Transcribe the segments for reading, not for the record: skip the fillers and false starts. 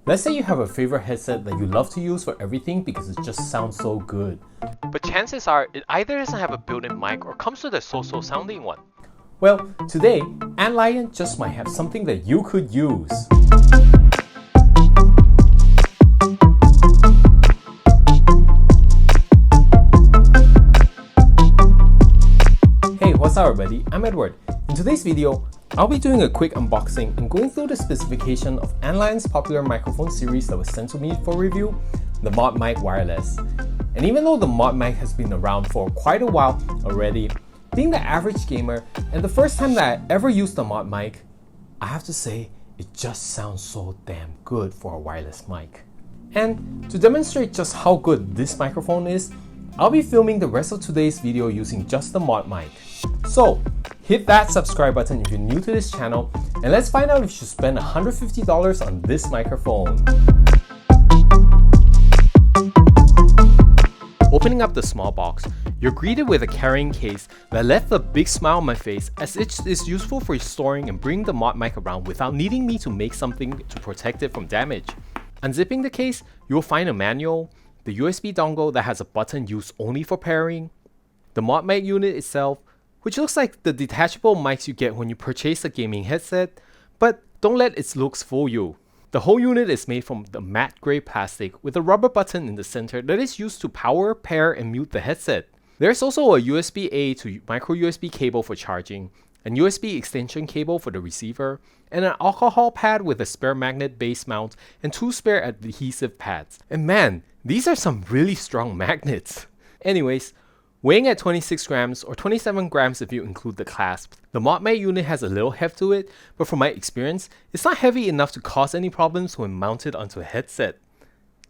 Let's say you have a favorite headset that you love to use for everything because it just sounds so good. But chances are it either doesn't have a built-in mic or comes with a so-so sounding one. Well, today, Antlion just might have something that you could use. Hey, what's up everybody? I'm Edward. In today's video, I'll be doing a quick unboxing and going through the specification of Antlion's popular microphone series that was sent to me for review, the ModMic Wireless. And even though the ModMic has been around for quite a while already, being the average gamer and the first time that I ever used a ModMic, I have to say it just sounds so damn good for a wireless mic. And to demonstrate just how good this microphone is, I'll be filming the rest of today's video using just the ModMic. So hit that subscribe button if you're new to this channel, and let's find out if you should spend $150 on this microphone. Opening up the small box, you're greeted with a carrying case that left a big smile on my face, as it is useful for storing and bringing the ModMic around without needing me to make something to protect it from damage. Unzipping the case, you will find a manual, the USB dongle that has a button used only for pairing, the ModMic unit itself, which looks like the detachable mics you get when you purchase a gaming headset, but don't let its looks fool you. The whole unit is made from the matte grey plastic with a rubber button in the center that is used to power, pair, and mute the headset. There's also a USB-A to micro USB cable for charging, an USB extension cable for the receiver, and an alcohol pad with a spare magnet base mount and 2 spare adhesive pads. And man, these are some really strong magnets. Anyways, weighing at 26 grams or 27 grams if you include the clasp, the ModMic unit has a little heft to it, but from my experience, it's not heavy enough to cause any problems when mounted onto a headset.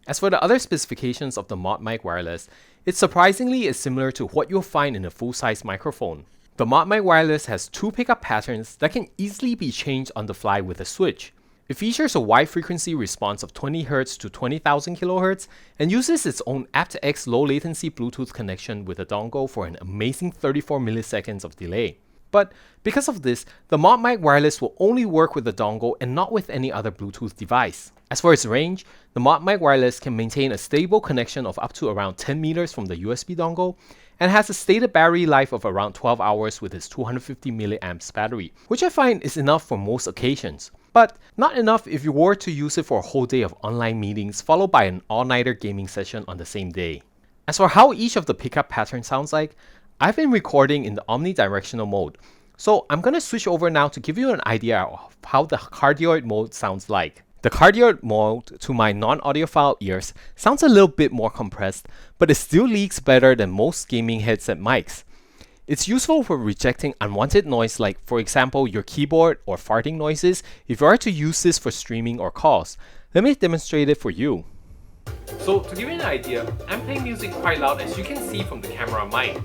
As for the other specifications of the ModMic Wireless, it surprisingly is similar to what you'll find in a full-size microphone. The ModMic Wireless has 2 pickup patterns that can easily be changed on the fly with a switch. It features a wide frequency response of 20Hz to 20,000 kHz and uses its own aptX low latency Bluetooth connection with a dongle for an amazing 34 milliseconds of delay. But because of this, the ModMic Wireless will only work with the dongle and not with any other Bluetooth device. As for its range, the ModMic Wireless can maintain a stable connection of up to around 10 meters from the USB dongle and has a stated battery life of around 12 hours with its 250 mAh battery, which I find is enough for most occasions. But not enough if you were to use it for a whole day of online meetings followed by an all-nighter gaming session on the same day. As for how each of the pickup patterns sounds like, I've been recording in the omnidirectional mode, so I'm gonna switch over now to give you an idea of how the cardioid mode sounds like. The cardioid mode, to my non-audiophile ears, sounds a little bit more compressed, but it still leaks better than most gaming headset mics. It's useful for rejecting unwanted noise like, for example, your keyboard or farting noises if you are to use this for streaming or calls. Let me demonstrate it for you. So to give you an idea, I'm playing music quite loud as you can see from the camera on mine.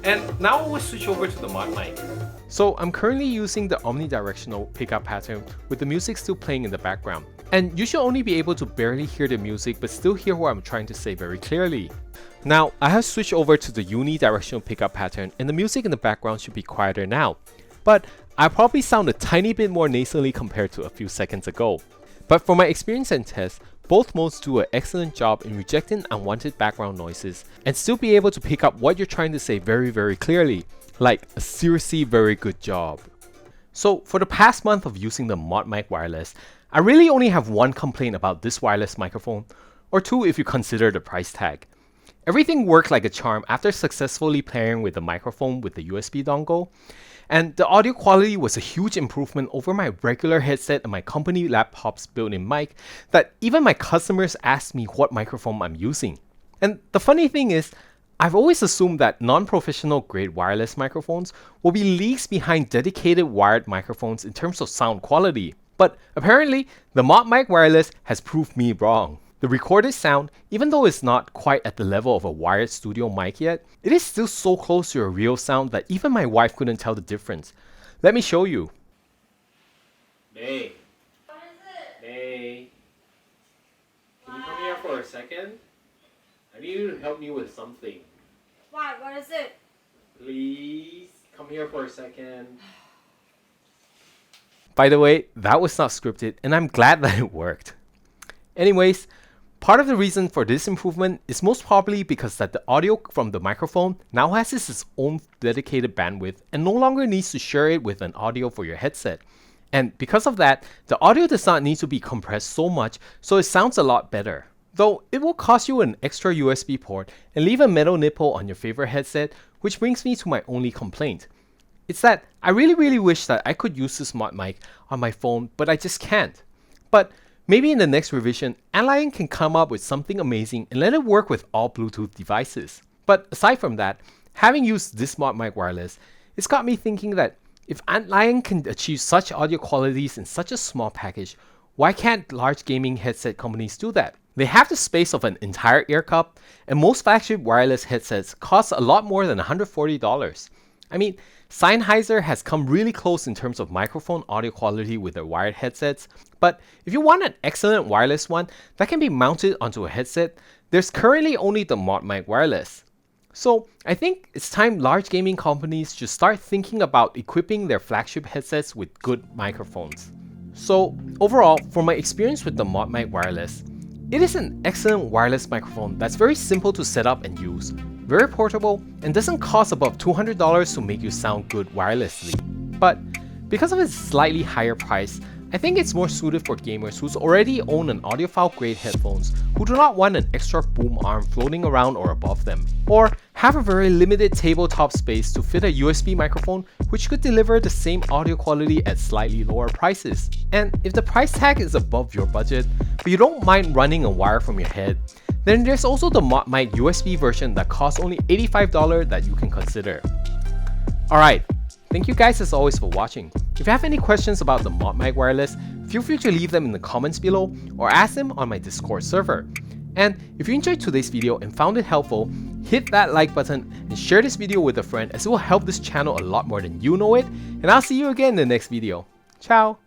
And now we'll switch over to the ModMic. So I'm currently using the omnidirectional pickup pattern with the music still playing in the background. And you should only be able to barely hear the music but still hear what I'm trying to say very clearly. Now, I have switched over to the unidirectional pickup pattern and the music in the background should be quieter now. But I probably sound a tiny bit more nasally compared to a few seconds ago. But from my experience and test, both modes do an excellent job in rejecting unwanted background noises and still be able to pick up what you're trying to say very clearly. Like a seriously very good job. So for the past month of using the ModMic Wireless, I really only have one complaint about this wireless microphone, or two if you consider the price tag. Everything worked like a charm after successfully pairing with the microphone with the USB dongle, and the audio quality was a huge improvement over my regular headset and my company laptop's built-in mic that even my customers ask me what microphone I'm using. And the funny thing is, I've always assumed that non-professional grade wireless microphones will be leagues behind dedicated wired microphones in terms of sound quality. But apparently, the ModMic Wireless has proved me wrong. The recorded sound, even though it's not quite at the level of a wired studio mic yet, it is still so close to a real sound that even my wife couldn't tell the difference. Let me show you. May. What is it? May. Can you come here for a second? I need you to help me with something. Why? What is it? Please, come here for a second. By the way, that was not scripted and I'm glad that it worked. Anyways, part of the reason for this improvement is most probably because that the audio from the microphone now has its own dedicated bandwidth and no longer needs to share it with an audio for your headset. And because of that, the audio does not need to be compressed so much, so it sounds a lot better. Though it will cost you an extra USB port and leave a metal nipple on your favorite headset, which brings me to my only complaint. It's that I really wish that I could use this ModMic on my phone, but I just can't. But maybe in the next revision, Antlion can come up with something amazing and let it work with all Bluetooth devices. But aside from that, having used this ModMic Wireless, it's got me thinking that if Antlion can achieve such audio qualities in such a small package, why can't large gaming headset companies do that? They have the space of an entire ear cup, and most flagship wireless headsets cost a lot more than $140. I mean, Sennheiser has come really close in terms of microphone audio quality with their wired headsets, but if you want an excellent wireless one that can be mounted onto a headset, there's currently only the ModMic Wireless. So I think it's time large gaming companies should start thinking about equipping their flagship headsets with good microphones. So overall, from my experience with the ModMic Wireless, it is an excellent wireless microphone that's very simple to set up and use, very portable, and doesn't cost above $200 to make you sound good wirelessly. But because of its slightly higher price, I think it's more suited for gamers who already own an audiophile grade headphones who do not want an extra boom arm floating around or above them, or have a very limited tabletop space to fit a USB microphone which could deliver the same audio quality at slightly lower prices. And if the price tag is above your budget, but you don't mind running a wire from your head, then there's also the ModMic USB version that costs only $85 that you can consider. Alright, thank you guys as always for watching. If you have any questions about the ModMic Wireless, feel free to leave them in the comments below or ask them on my Discord server. And if you enjoyed today's video and found it helpful, hit that like button and share this video with a friend as it will help this channel a lot more than you know it, and I'll see you again in the next video. Ciao!